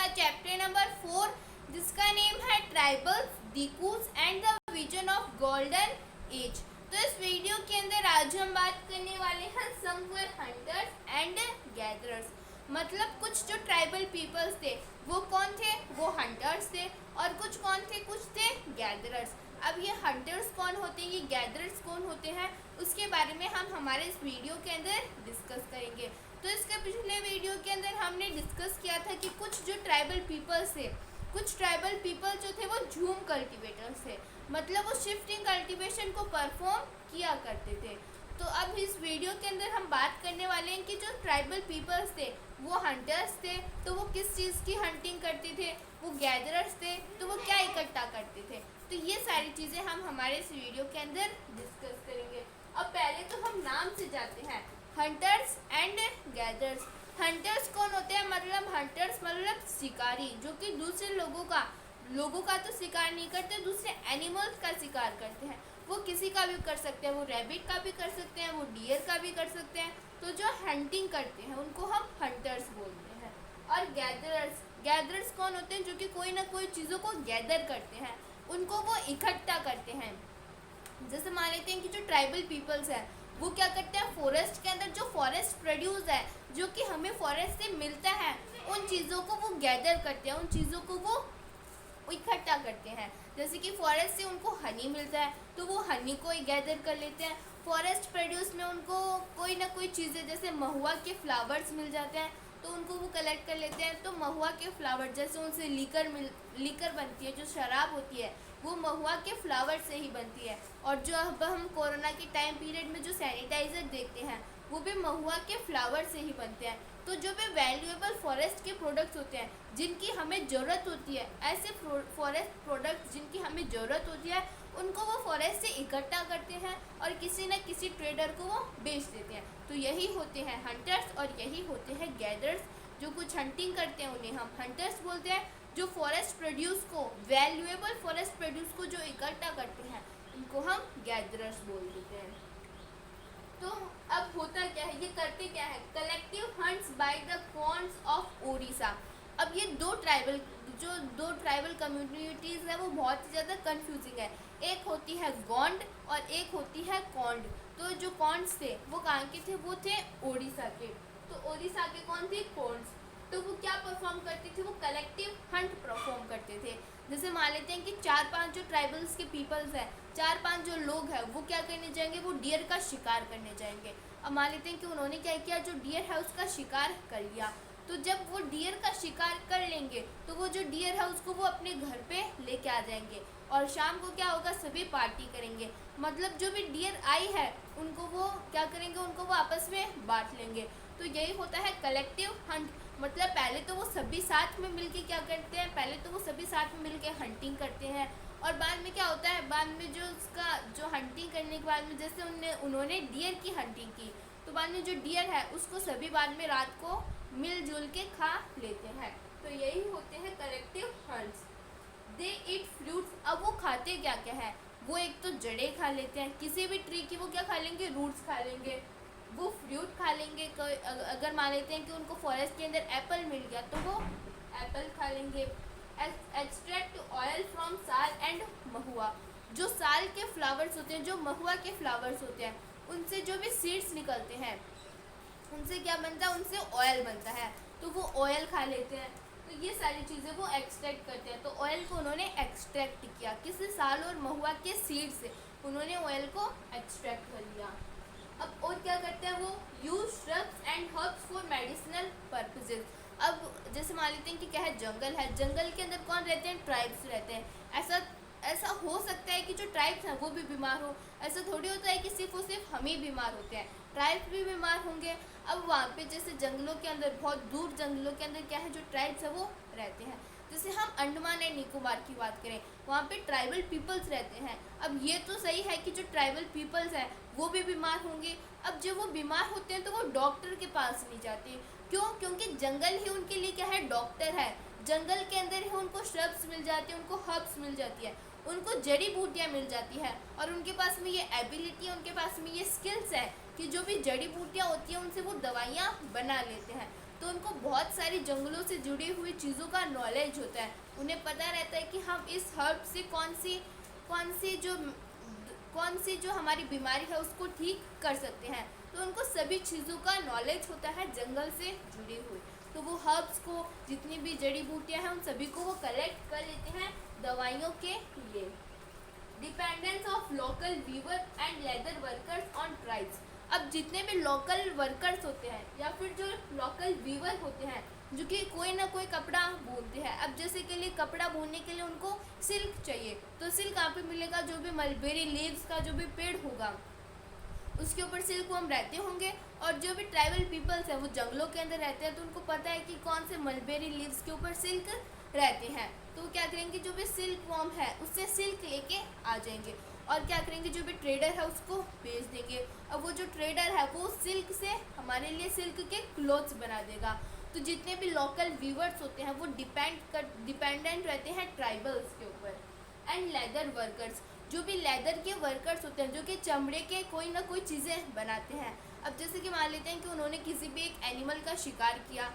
का chapter number 4 जिसका name है tribals, dikus and the vision of golden age. तो इस वीडियो के अंदर आज हम बात करने वाले हैं सम वर हंटर्स एंड गैदरर्स। मतलब कुछ जो ट्राइबल पीपल्स थे वो कौन थे, वो हंटर्स थे, और कुछ कौन थे, कुछ थे गैदरर्स। अब ये हंटर्स कौन होते हैं, ये गैदरर्स कौन होते हैं, उसके बारे में हम हमारे इस वीडियो के अंदर डिस्कस करेंगे। तो इसके पिछले वीडियो के अंदर हमने डिस्कस किया था कि कुछ जो ट्राइबल पीपल्स थे, कुछ ट्राइबल पीपल जो थे वो झूम कल्टीवेटर्स थे, मतलब वो शिफ्टिंग कल्टीवेशन को परफॉर्म किया करते थे। तो अब इस वीडियो के अंदर हम बात करने वाले हैं कि जो ट्राइबल पीपल्स थे वो हंटर्स थे, तो वो किस चीज़ की हंटिंग करते थे, वो गैदरर्स थे, तो वो क्या इकट्ठा करते थे। तो ये सारी चीज़ें हम हमारे इस वीडियो के अंदर डिस्कस करेंगे। अब पहले तो हम नाम से जाते हैं, हंटर्स एंड गैदरर्स। हंटर्स कौन होते हैं, मतलब हंटर्स मतलब शिकारी, जो कि दूसरे लोगों का तो शिकार नहीं करते, दूसरे एनिमल्स का शिकार करते हैं। वो किसी का भी कर सकते हैं, वो रैबिट का भी कर सकते हैं, वो डियर का भी कर सकते हैं। तो जो हंटिंग करते हैं उनको हम हंटर्स बोलते हैं। और गैदरर्स कौन होते हैं, जो कि कोई ना कोई चीज़ों को गैदर करते हैं, उनको वो इकट्ठा करते हैं। जैसे मान लेते हैं कि जो ट्राइबल पीपल्स हैं वो क्या करते हैं, फॉरेस्ट के अंदर जो फॉरेस्ट प्रोड्यूस है, जो कि हमें फॉरेस्ट से मिलता है, उन चीज़ों को वो गैदर करते हैं, उन चीज़ों को वो इकट्ठा करते हैं। जैसे कि फॉरेस्ट से उनको हनी मिलता है तो वो हनी को ही गैदर कर लेते हैं। फॉरेस्ट प्रोड्यूस में उनको कोई ना कोई चीज़ें, जैसे महुआ के फ्लावर्स मिल जाते हैं तो उनको वो कलेक्ट कर लेते हैं। तो महुआ के फ्लावर, जैसे उनसे लीकर बनती है, जो शराब होती है वो महुआ के फ्लावर से ही बनती है। और जो अब हम कोरोना के टाइम पीरियड में जो सैनिटाइज़र देखते हैं वो भी महुआ के फ्लावर से ही बनते हैं। तो जो भी वैल्यूएबल फॉरेस्ट के प्रोडक्ट्स होते हैं जिनकी हमें ज़रूरत होती है, ऐसे फॉरेस्ट प्रोडक्ट्स जिनकी हमें ज़रूरत होती है, उनको वो फॉरेस्ट से इकट्ठा करते हैं और किसी न किसी ट्रेडर को वो बेच देते हैं। तो यही होते हैं हंटर्स और यही होते हैं गैदर्स। जो कुछ हंटिंग करते हैं उन्हें हम हंटर्स बोलते हैं। जो फॉरेस्ट प्रोड्यूस को, वैल्यूएबल फॉरेस्ट प्रोड्यूस को जो इकट्ठा करते हैं, उनको हम गैदरर्स बोल देते हैं। तो अब होता क्या है, ये करते क्या है, collective hunts by the cons of Odisha. अब ये दो ट्राइबल कम्युनिटीज़ है वो बहुत ही ज़्यादा कंफ्यूजिंग है। एक होती है गोंड और एक होती है कॉन्ड। तो जो कॉन्ड्स थे वो कहाँ के थे, वो थे ओडिशा के। तो ओडिशा के कौन थे, कॉन्ड्स। तो वो क्या परफॉर्म करते थे, वो कलेक्टिव हंट परफॉर्म करते थे। जैसे मान लेते हैं कि 4-5 जो ट्राइबल्स के पीपल्स हैं, 4-5 जो लोग हैं वो क्या करने जाएंगे, वो डियर का शिकार करने जाएंगे। अब मान लेते हैं कि उन्होंने क्या किया, जो डियर है उसका शिकार कर लिया। तो जब वो डियर का शिकार कर लेंगे तो वो जो डियर है उसको वो अपने घर पे लेके आ जाएंगे और शाम को क्या होगा, सभी पार्टी करेंगे। मतलब जो भी डियर आई है उनको वो क्या करेंगे, उनको वो आपस में बांट लेंगे। तो यही होता है कलेक्टिव हंट। मतलब पहले तो वो सभी साथ में मिलके क्या करते हैं, पहले तो वो सभी साथ में मिलके हंटिंग करते हैं और बाद में क्या होता है, बाद में जो उसका जो हंटिंग करने के बाद में, जैसे उन्होंने डियर की हंटिंग की तो बाद में जो डियर है उसको सभी बाद में रात को मिलजुल के खा लेते हैं। तो यही होते हैं कलेक्टिव हंट्स। दे ईट फ्रूट्स। अब वो खाते क्या क्या है, वो एक तो जड़ें खा लेते हैं, किसी भी ट्री की वो क्या खा लेंगे, रूट्स खा लेंगे, वो फ्रूट खा लेंगे। अगर मान लेते हैं कि उनको फॉरेस्ट के अंदर एप्पल मिल गया तो वो एप्पल खा लेंगे। एक्सट्रैक्ट ऑयल फ्रॉम साल एंड महुआ। जो साल के फ्लावर्स होते हैं, जो महुआ के फ्लावर्स होते हैं, उनसे जो भी सीड्स निकलते हैं उनसे क्या बनता है, उनसे ऑयल बनता है। तो वो ऑयल खा लेते हैं। तो ये सारी चीज़ें वो एक्सट्रैक्ट करते हैं। तो ऑयल को उन्होंने एक्सट्रैक्ट किया, किसी साल और महुआ के सीड से उन्होंने ऑयल को एक्सट्रैक्ट कर लिया। अब और क्या करते हैं, वो use shrubs and herbs for medicinal purposes. अब जैसे मान लेते हैं कि क्या है, जंगल है, जंगल के अंदर कौन रहते हैं, ट्राइब्स रहते हैं। ऐसा हो सकता है कि जो ट्राइब्स हैं वो भी बीमार हो, ऐसा थोड़ी होता है कि सिर्फ और सिर्फ हम ही बीमार होते हैं, ट्राइब्स भी बीमार होंगे। अब वहाँ पे जैसे जंगलों के अंदर, बहुत दूर जंगलों के अंदर क्या है, जो ट्राइब्स है वो रहते हैं। जैसे हम अंडमान एंड निकोबार की बात करें, वहाँ पे ट्राइबल पीपल्स रहते हैं। अब ये तो सही है कि जो ट्राइबल पीपल्स हैं वो भी बीमार होंगे। अब जब वो बीमार होते हैं तो वो डॉक्टर के पास नहीं जाते। क्यों? क्योंकि जंगल ही उनके लिए क्या है, डॉक्टर है। जंगल के अंदर ही उनको श्रब्स मिल जाती है, उनको हर्ब्स मिल जाती है, उनको जड़ी बूटियाँ मिल जाती है और उनके पास में ये एबिलिटी है, उनके पास में ये स्किल्स है कि जो भी जड़ी बूटियाँ होती हैं उनसे वो दवाइयाँ बना लेते हैं। तो उनको बहुत सारी जंगलों से जुड़ी हुई चीज़ों का नॉलेज होता है। उन्हें पता रहता है कि हम इस हर्ब से कौन सी जो हमारी बीमारी है उसको ठीक कर सकते हैं। तो उनको सभी चीज़ों का नॉलेज होता है जंगल से जुड़ी हुई। तो वो हर्ब्स को, जितनी भी जड़ी बूटियां हैं, उन सभी को वो कलेक्ट कर लेते हैं दवाइयों के लिए। Dependence of local weaver and leather workers on tribes. अब जितने भी लोकल वर्कर्स होते हैं या फिर जो लोकल वीवर होते हैं, जो कि कोई ना कोई कपड़ा बुनते हैं। अब जैसे के लिए कपड़ा बुनने के लिए उनको सिल्क चाहिए, तो सिल्क कहाँ पे मिलेगा? जो भी मलबेरी लीव्स का जो भी पेड़ होगा उसके ऊपर सिल्क वर्म रहते होंगे। और जो भी ट्राइबल पीपल्स हैं वो जंगलों के अंदर रहते हैं, तो उनको पता है कि कौन से मलबेरी लीव्स के ऊपर सिल्क रहते हैं। तो वो क्या करेंगे, जो भी सिल्क वर्म है उससे सिल्क लेके आ जाएंगे और क्या करेंगे, जो भी ट्रेडर है उसको बेच देंगे। और वो जो ट्रेडर है वो सिल्क से हमारे लिए सिल्क के क्लोथ्स बना देगा। तो जितने भी लोकल वीवर्स होते हैं वो डिपेंडेंट रहते हैं ट्राइबल्स के ऊपर। एंड लेदर वर्कर्स, जो भी लेदर के वर्कर्स होते हैं, जो कि चमड़े के कोई ना कोई चीज़ें बनाते हैं। अब जैसे कि मान लेते हैं कि उन्होंने किसी भी एक एनिमल का शिकार किया,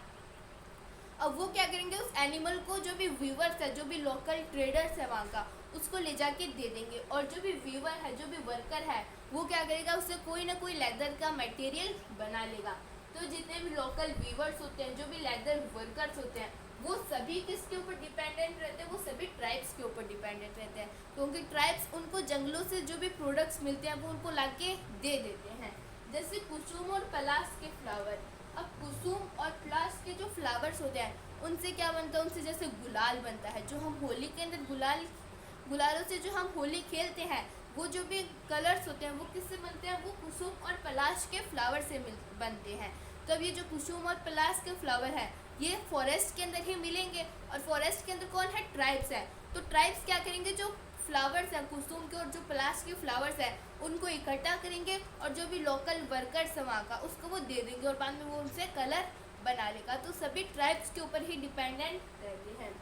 अब वो क्या करेंगे, उस एनिमल को जो भी वीवर्स है, जो भी लोकल ट्रेडर्स है वहाँ का, उसको ले जाके दे देंगे। और जो भी वीवर है, जो भी वर्कर है, वो क्या करेगा, उससे कोई ना कोई लेदर का मटेरियल बना लेगा। तो जितने भी लोकल वीवर्स होते हैं, जो भी लेदर वर्कर्स होते हैं, वो सभी किसके ऊपर डिपेंडेंट रहते हैं? वो सभी ट्राइब्स के ऊपर डिपेंडेंट रहते हैं, क्योंकि ट्राइब्स उनको जंगलों से जो भी प्रोडक्ट्स मिलते हैं वो उनको लाके दे देते हैं। जैसे कुसुम और पलाश के फ्लावर। अब कुसुम और पलाश के जो फ्लावर्स होते हैं उनसे क्या बनता है? उनसे जैसे गुलाल बनता है। जो हम होली के अंदर गुलालों से जो हम होली खेलते हैं, वो जो भी कलर्स होते हैं वो किससे बनते हैं? वो कुसुम और पलाश के फ्लावर से बनते हैं। तो अब ये जो कुसुम और पलाश के फ्लावर है ये फॉरेस्ट के अंदर ही मिलेंगे, और फॉरेस्ट के अंदर कौन है? ट्राइब्स है। तो ट्राइब्स क्या करेंगे, जो फ्लावर्स हैं कुसुम के और जो पलाश के फ्लावर्स हैं उनको इकट्ठा करेंगे और जो भी लोकल वर्कर्स है वहाँ का उसको वो दे देंगे और बाद में वो उनसे कलर बना लेगा। तो सभी ट्राइब्स के ऊपर ही डिपेंडेंट रहते हैं।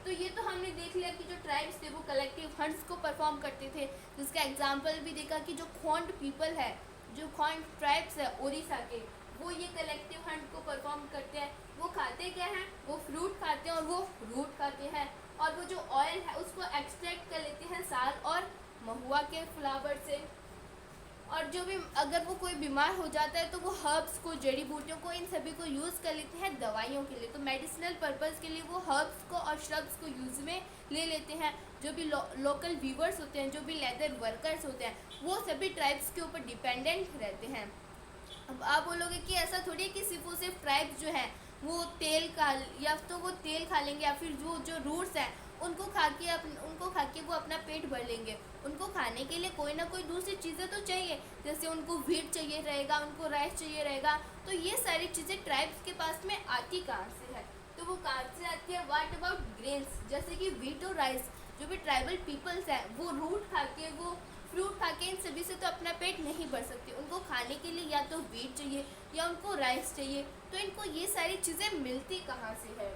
तो ये तो हमने देख लिया कि जो ट्राइब्स थे वो कलेक्टिव हंट्स को परफॉर्म करते थे, जिसका एग्जाम्पल भी देखा कि जो खोंड पीपल है, जो खोंड ट्राइब्स है उड़ीसा के, वो ये कलेक्टिव हंट को परफॉर्म करते हैं। वो खाते क्या हैं? वो फ्रूट खाते हैं और वो रूट खाते हैं, और वो जो ऑयल है उसको एक्सट्रैक्ट कर लेते हैं साल और महुआ के फ्लावर से। और जो भी अगर वो कोई बीमार हो जाता है तो वो हर्ब्स को, जड़ी बूटियों को, इन सभी को यूज़ कर लेते हैं दवाइयों के लिए। तो मेडिसिनल पर्पज़ के लिए वो हर्ब्स को और श्रब्स को यूज़ में ले लेते हैं। जो भी लोकल वीवर्स होते हैं, जो भी लेदर वर्कर्स होते हैं, वो सभी ट्राइब्स के ऊपर डिपेंडेंट रहते हैं। अब आप बोलोगे कि ऐसा थोड़ी है कि सिर्फ ट्राइब्स जो है वो तेल खा, या तो वो तेल खा लेंगे, या फिर जो रूट्स हैं उनको खा के वो अपना पेट भर लेंगे। उनको खाने के लिए कोई ना कोई दूसरी चीज़ें तो चाहिए, जैसे उनको व्हीट चाहिए रहेगा, उनको राइस चाहिए रहेगा। तो ये सारी चीज़ें ट्राइब्स के पास में आती कहाँ से है? तो वो कहाँ से आती है? व्हाट अबाउट ग्रेन्स, जैसे कि व्हीट और राइस। जो भी ट्राइबल पीपल्स हैं वो रूट खा के, वो फ्रूट खा के, इन सभी से तो अपना पेट नहीं भर सकते। उनको खाने के लिए या तो व्हीट चाहिए या उनको राइस चाहिए। तो इनको ये सारी चीज़ें मिलती कहाँ से है?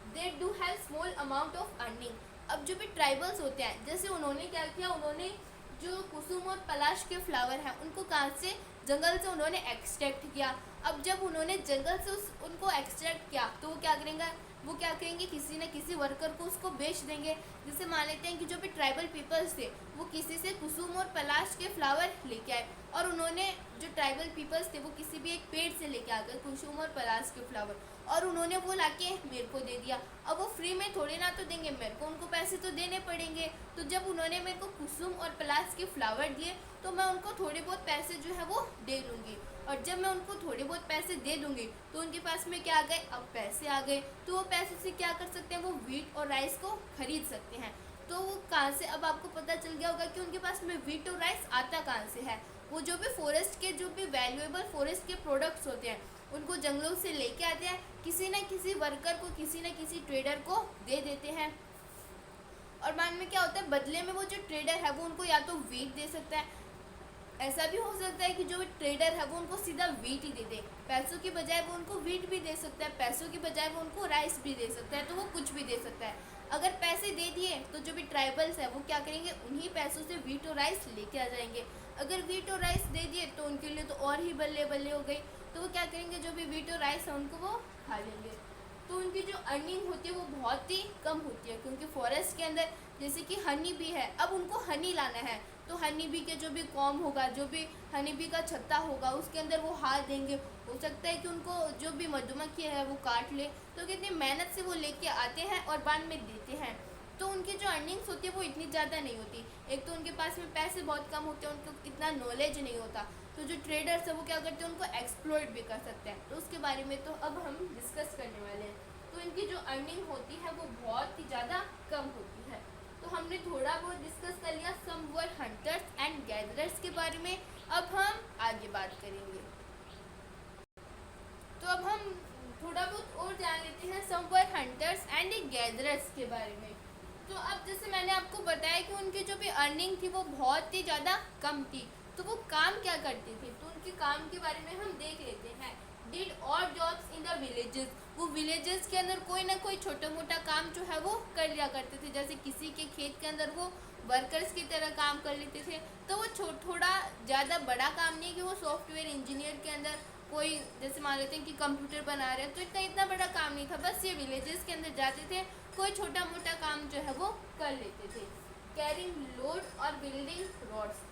They do have small amount of earning. अब जो भी ट्राइबल्स होते हैं, जैसे उन्होंने क्या किया, उन्होंने जो कुसुम और पलाश के फ्लावर हैं उनको कहाँ से? जंगल से उन्होंने एक्सट्रैक्ट किया। अब जब उन्होंने जंगल से उनको एक्सट्रैक्ट किया तो वो क्या करेंगे, किसी न किसी वर्कर को उसको बेच देंगे। जैसे मान लेते हैं कि जो भी ट्राइबल पीपल्स थे वो किसी से कुसुम और पलाश के फ्लावर लेके आए, और उन्होंने, जो ट्राइबल पीपल्स थे वो किसी भी एक पेड़ से लेके आ गए कुसुम और पलाश के फ्लावर, और उन्होंने वो लाके मेरे को दे दिया। अब वो फ्री में थोड़े ना तो देंगे मेरे को, उनको पैसे तो देने पड़ेंगे। तो जब उन्होंने मेरे को कुसुम और पलाश के फ्लावर दिए तो मैं उनको थोड़े बहुत पैसे जो है वो दे दूँगी, और जब मैं उनको थोड़े बहुत पैसे दे दूँगी तो उनके पास में क्या आ गए? अब पैसे आ गए। तो वो पैसों से क्या कर सकते हैं? वो व्हीट और राइस को खरीद सकते हैं। तो वो कहाँ से? अब आपको पता चल गया होगा कि उनके पास में व्हीट और राइस आता कहाँ से है। वो जो भी फॉरेस्ट के, जो भी वैल्यूएबल फॉरेस्ट के प्रोडक्ट्स होते हैं उनको जंगलों से लेके आते हैं, किसी न किसी वर्कर को, किसी न किसी ट्रेडर को दे देते हैं। और बाद में क्या होता है? बदले में वो जो ट्रेडर है वो उनको या तो व्हीट दे सकता है, ऐसा भी हो सकता है कि जो ट्रेडर है वो उनको सीधा व्हीट ही दे दे। पैसों की बजाय वो उनको व्हीट भी दे सकता है, पैसों की बजाय वो उनको राइस भी दे सकता है। तो वो कुछ भी दे सकता है। अगर पैसे दे दिए तो जो भी ट्राइबल्स है वो क्या करेंगे? उन्हीं पैसों से व्हीट और राइस लेके आ जाएंगे। अगर व्हीट और राइस दे दिए तो उनके लिए तो और ही बल्ले बल्ले हो गई। तो वो क्या करेंगे, जो भी वीट और राइस है उनको वो खा लेंगे। तो उनकी जो अर्निंग होती है वो बहुत ही कम होती है, क्योंकि फॉरेस्ट के अंदर जैसे कि हनी बी है, अब उनको हनी लाना है, तो हनी बी के जो भी कॉम होगा, जो भी हनी बी का छत्ता होगा, उसके अंदर वो हार देंगे। हो सकता है कि उनको जो भी मधुमक्खी है वो काट ले, तो कितनी मेहनत से वो लेके आते हैं और बाद में देते हैं। तो उनकी जो अर्निंग्स होती है वो इतनी ज़्यादा नहीं होती। एक तो उनके पास में पैसे बहुत कम होते हैं, उनको इतना नॉलेज नहीं होता। तो जो ट्रेडर्स है वो क्या करते हैं, उनको एक्सप्लॉइट भी कर सकते हैं। तो उसके बारे में तो अब हम डिस्कस करने वाले हैं। तो इनकी जो अर्निंग होती है वो बहुत ही ज़्यादा कम होती है। तो हमने थोड़ा बहुत डिस्कस कर लिया सम वर हंटर्स एंड गैदरर्स के बारे में। अब हम आगे बात करेंगे। तो अब हम थोड़ा बहुत और जान लेते हैं सम वर हंटर्स एंड गैदरर्स के बारे में। तो अब जैसे मैंने आपको बताया कि उनकी जो भी अर्निंग थी वो बहुत ही ज़्यादा कम थी। तो वो काम क्या करते थे, तो उनके काम के बारे में हम देख लेते हैं। Did odd jobs in the villages, वो विलेजेस के अंदर कोई ना कोई छोटा मोटा काम जो है वो कर लिया करते थे। जैसे किसी के खेत के अंदर वो वर्कर्स की तरह काम कर लेते थे। तो वो थोड़ा ज़्यादा बड़ा काम नहीं कि वो सॉफ्टवेयर इंजीनियर के अंदर कोई, जैसे मान लेते हैं कि कंप्यूटर बना रहे हैं, तो इतना बड़ा काम नहीं था। बस ये विलेजेस के अंदर जाते थे, कोई छोटा मोटा काम जो है वो कर लेते थे। कैरिंग लोड और बिल्डिंग रोड्स,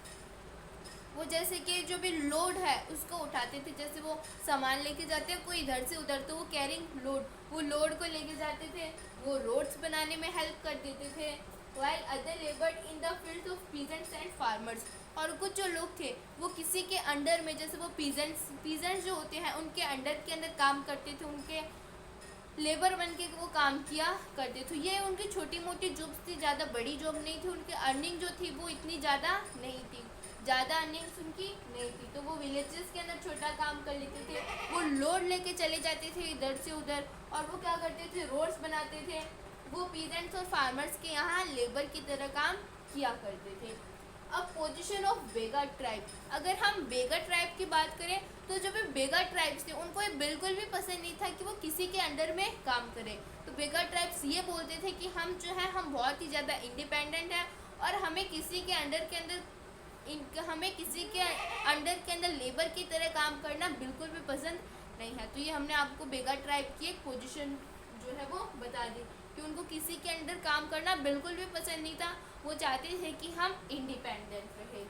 वो जैसे कि जो भी लोड है उसको उठाते थे। जैसे वो सामान लेके जाते हैं कोई इधर से उधर, तो वो कैरिंग लोड, वो लोड को लेके जाते थे। वो रोड्स बनाने में हेल्प कर देते थे। While other labour in the field of peasants and farmers, और कुछ जो लोग थे वो किसी के अंडर में, जैसे वो पीजेंट्स जो होते हैं उनके अंडर के अंदर काम करते थे, उनके लेबर बन के वो काम किया करते थे। ये उनकी छोटी मोटी जॉब्स थी, ज़्यादा बड़ी जॉब नहीं थी। उनकी अर्निंग जो थी वो इतनी ज़्यादा नहीं थी, ज़्यादा अर्निंग्स उनकी नहीं थी। तो वो विलेजेस के अंदर छोटा काम कर लेते थे। वो लोड लेके चले जाते थे इधर से उधर, और वो क्या करते थे, रोड्स बनाते थे। वो पीजेंट्स और फार्मर्स के यहाँ लेबर की तरह काम किया करते थे। अब पोजीशन ऑफ बेगा ट्राइब, अगर हम बेगा ट्राइब की बात करें तो जो भी बेगा ट्राइब्स थे उनको ये बिल्कुल भी पसंद नहीं था कि वो किसी के अंडर में काम करें। तो बेगा ट्राइब्स ये बोलते थे कि हम जो है हम बहुत ही ज़्यादा इंडिपेंडेंट हैं, और हमें किसी के अंडर के अंदर लेबर की तरह काम करना बिल्कुल भी पसंद नहीं है। तो ये हमने आपको बेगा ट्राइब की एक पोजीशन जो है वो बता दी कि उनको किसी के अंडर काम करना बिल्कुल भी पसंद नहीं था। वो चाहते थे कि हम इंडिपेंडेंट रहे।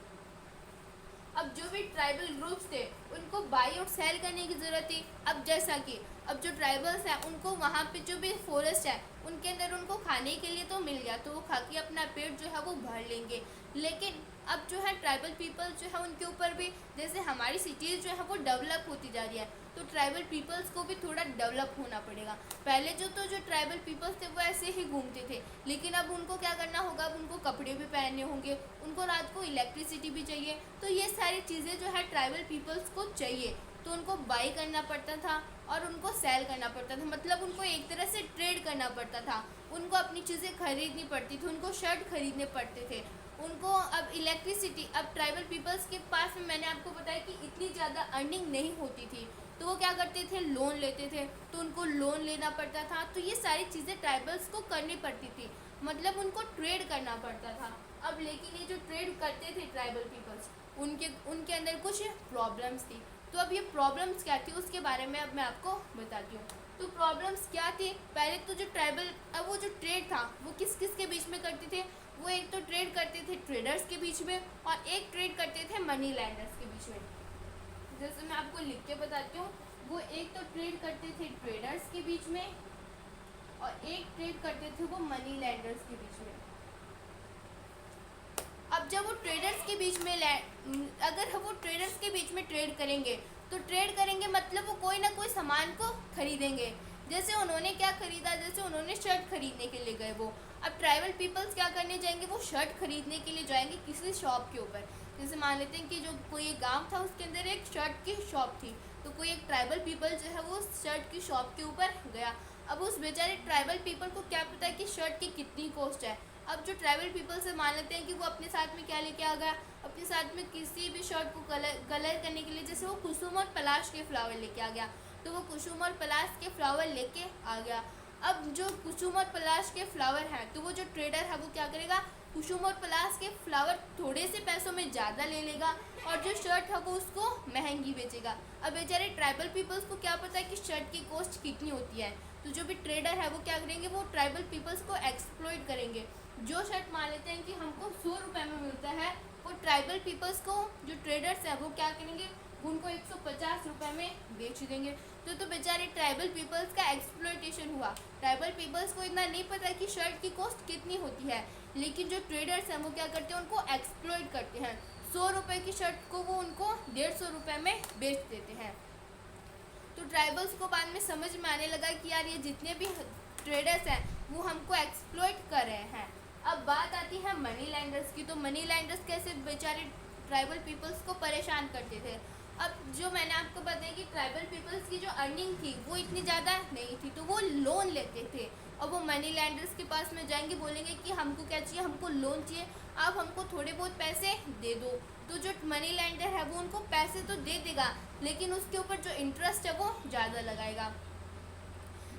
अब जो भी ट्राइबल ग्रुप्स थे उनको बाई और सेल करने की ज़रूरत थी। अब जैसा कि अब जो ट्राइबल्स हैं उनको वहाँ पे जो भी फॉरेस्ट है उनके अंदर उनको खाने के लिए तो मिल गया, तो वो खा के अपना पेट जो है वो भर लेंगे। लेकिन अब जो है ट्राइबल पीपल जो है उनके ऊपर भी, जैसे हमारी सिटीज़ जो है वो डेवलप होती जा रही है, तो ट्राइबल पीपल्स को भी थोड़ा डेवलप होना पड़ेगा। पहले जो ट्राइबल पीपल्स थे वो ऐसे ही घूमते थे, लेकिन अब उनको क्या करना होगा, अब उनको कपड़े भी पहनने होंगे, उनको रात को इलेक्ट्रिसिटी भी चाहिए। तो ये सारी चीज़ें जो है ट्राइबल पीपल्स को चाहिए, तो उनको बाई करना पड़ता था और उनको सेल करना पड़ता था। मतलब उनको एक तरह से ट्रेड करना पड़ता था। उनको अपनी चीज़ें खरीदनी पड़ती थी, उनको शर्ट खरीदने पड़ते थे, उनको अब इलेक्ट्रिसिटी, अब ट्राइबल पीपल्स के पास में मैंने आपको बताया कि इतनी ज़्यादा अर्निंग नहीं होती थी, तो वो क्या करते थे, लोन लेते थे, तो उनको लोन लेना पड़ता था। तो ये सारी चीज़ें ट्राइबल्स को करनी पड़ती थी, मतलब उनको ट्रेड करना पड़ता था। अब लेकिन ये जो ट्रेड करते थे ट्राइबल पीपल्स, उनके अंदर कुछ प्रॉब्लम्स थी। तो अब ये प्रॉब्लम्स क्या थी उसके बारे में अब मैं आपको बताती हूँ। तो प्रॉब्लम्स क्या थी, पहले तो जो ट्राइबल, अब वो जो ट्रेड था वो किस किस के बीच में करते थे, वो एक तो ट्रेड करते थे ट्रेडर्स के बीच में, और एक ट्रेड करते थे मनी लैंडर्स के बीच में। जैसे मैं आपको लिख के बताती हूँ, वो एक तो ट्रेड करते थे ट्रेडर्स के बीच में, और एक ट्रेड करते थे वो मनी लैंडर्स के बीच में। अब जब वो ट्रेडर्स के बीच में अगर वो ट्रेडर्स के बीच में ट्रेड करेंगे, तो ट्रेड करेंगे मतलब वो कोई ना कोई सामान को खरीदेंगे। जैसे उन्होंने क्या खरीदा, जैसे उन्होंने शर्ट खरीदने के लिए गए वो, अब ट्राइबल पीपल्स क्या करने जाएंगे, वो शर्ट खरीदने के लिए जाएंगे किसी शॉप के ऊपर। जैसे मान लेते हैं कि जो कोई एक गांव था उसके अंदर एक शर्ट की शॉप थी, तो कोई एक ट्राइबल पीपल जो है वो शर्ट की शॉप के ऊपर गया। अब उस बेचारे ट्राइबल पीपल को क्या पता है कि शर्ट की कितनी कॉस्ट है। अब जो ट्राइबल पीपल से मान लेते हैं कि वो अपने साथ में क्या लेके आ गया, अपने साथ में किसी भी शर्ट को कलर करने के लिए, जैसे वो कुसुम और पलाश के फ्लावर लेके आ गया, तो वो कुसुम और पलाश के फ्लावर लेके आ गया। अब जो कुसुम और पलाश के फ्लावर हैं, तो वो जो ट्रेडर है वो क्या करेगा, कुसुम और पलाश के फ्लावर थोड़े से पैसों में ज़्यादा ले लेगा और जो शर्ट है वो उसको महंगी बेचेगा। अब बेचारे ट्राइबल पीपल्स को क्या पता है कि शर्ट की कॉस्ट कितनी होती है, तो जो भी ट्रेडर है वो क्या करेंगे, वो ट्राइबल पीपल्स को एक्सप्लॉइट करेंगे। जो शर्ट मान लेते हैं कि हमको 100 रुपये में मिलता है, वो ट्राइबल पीपल्स को जो ट्रेडर्स हैं वो क्या करेंगे, उनको 150 रुपये में बेच देंगे। तो बेचारे ट्राइबल पीपल्स का एक्सप्लॉइटेशन हुआ। ट्राइबल पीपल्स को इतना नहीं पता कि शर्ट की कॉस्ट कितनी होती है, लेकिन जो ट्रेडर्स हैं वो क्या करते हैं, उनको एक्सप्लॉइट करते हैं। 100 रुपये की शर्ट को वो उनको 150 रुपये में बेच देते हैं। तो ट्राइबल्स को बाद में समझ में आने लगा कि यार ये जितने भी ट्रेडर्स हैं वो हमको एक्सप्लॉइट कर रहे हैं। अब बात आती है मनी लैंडर्स की। तो मनी लैंडर्स कैसे बेचारे ट्राइबल पीपल्स को परेशान करते थे। अब जो मैंने आपको बताया कि ट्राइबल पीपल्स की जो अर्निंग थी वो इतनी ज़्यादा नहीं थी, तो वो लोन लेते थे और वो मनी लैंडर्स के पास में जाएंगे, बोलेंगे कि हमको क्या चाहिए, हमको लोन चाहिए, आप हमको थोड़े बहुत पैसे दे दो। तो जो मनी लैंडर है वो उनको पैसे तो दे देगा, लेकिन उसके ऊपर जो इंटरेस्ट है वो ज़्यादा लगाएगा।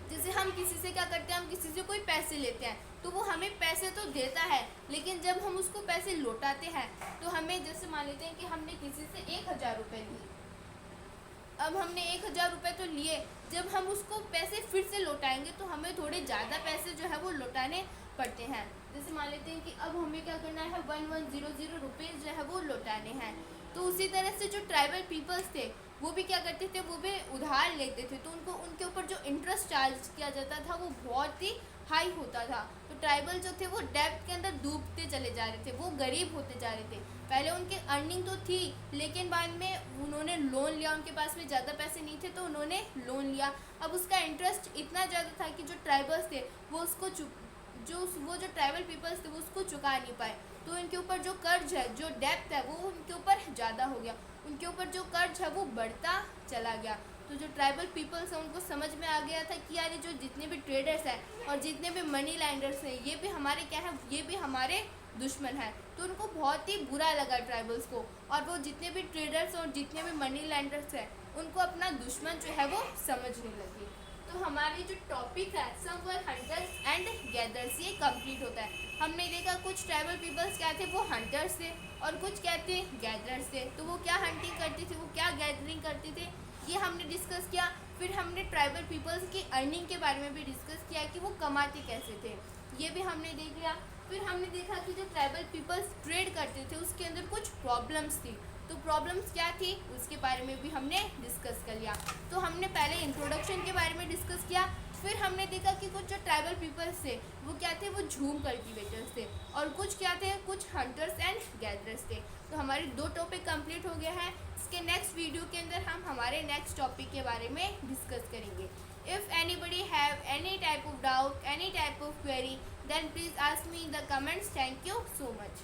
जैसे हम किसी से क्या करते हैं, हम किसी से कोई पैसे लेते हैं तो वो हमें पैसे तो देता है, लेकिन जब हम उसको पैसे लौटाते हैं तो हमें, जैसे मान लेते हैं कि हमने किसी से 1000 रुपये लिए। अब हमने 1000 रुपये तो लिए, जब हम उसको पैसे फिर से लौटाएंगे तो हमें थोड़े ज़्यादा पैसे जो है वो लौटाने पड़ते हैं। जैसे मान लेते हैं कि अब हमें क्या करना है, 1100 रुपीज़ जो है वो लौटाने हैं। तो उसी तरह से जो ट्राइबल पीपल्स थे वो भी क्या करते थे, वो भी उधार लेते थे, तो उनके ऊपर जो इंटरेस्ट चार्ज किया जाता था वो बहुत ही हाई होता था। तो ट्राइबल जो थे वो डेब्ट के अंदर डूबते चले जा रहे थे, वो गरीब होते जा रहे थे। पहले उनके अर्निंग तो थी, लेकिन बाद में उन्होंने लोन लिया, उनके पास में ज़्यादा पैसे नहीं थे तो उन्होंने लोन लिया। अब उसका इंटरेस्ट इतना ज़्यादा था कि जो ट्राइबल्स थे वो उसको जो ट्राइबल पीपल्स थे वो उसको चुका नहीं पाए। तो इनके ऊपर जो कर्ज है, जो डेब्ट है, वो उनके ऊपर ज़्यादा हो गया, उनके ऊपर जो कर्ज है वो बढ़ता चला गया। तो जो ट्राइबल पीपल्स हैं उनको समझ में आ गया था कि यार ये जो जितने भी ट्रेडर्स हैं और जितने भी मनी लैंडर्स हैं ये भी हमारे क्या है, ये भी हमारे दुश्मन है। तो उनको बहुत ही बुरा लगा ट्राइबल्स को, और वो जितने भी ट्रेडर्स और जितने भी मनी लैंडर्स हैं उनको अपना दुश्मन जो है वो समझने लगे। तो हमारी जो टॉपिक है सम वर हंटर्स एंड गैदर्स, ये कंप्लीट होता है। हमने देखा कुछ ट्राइबल पीपल्स क्या थे, वो हंटर्स थे, और कुछ क्या थे, गैदर्स थे। तो वो क्या हंटिंग करते थे, वो क्या गैदरिंग करते थे, ये हमने डिस्कस किया। फिर हमने ट्राइबल पीपल्स की अर्निंग के बारे में भी डिस्कस किया कि वो कमाते कैसे थे, ये भी हमने देख लिया। फिर हमने देखा कि जो ट्राइबल पीपल्स ट्रेड करते थे उसके अंदर कुछ प्रॉब्लम्स थी, तो प्रॉब्लम्स क्या थी उसके बारे में भी हमने डिस्कस कर लिया। तो हमने पहले इंट्रोडक्शन के बारे में डिस्कस किया, फिर हमने देखा कि कुछ जो ट्राइबल पीपल्स थे वो क्या थे, वो झूम कल्टीवेटर्स थे, और कुछ क्या थे, कुछ हंटर्स एंड गैदरर्स थे। तो हमारे 2 टॉपिक कंप्लीट हो गया है। इसके नेक्स्ट वीडियो के अंदर हम हमारे नेक्स्ट टॉपिक के बारे में डिस्कस करेंगे। If anybody have any type of doubt, any type of query, then please ask me in the comments. Thank you so much.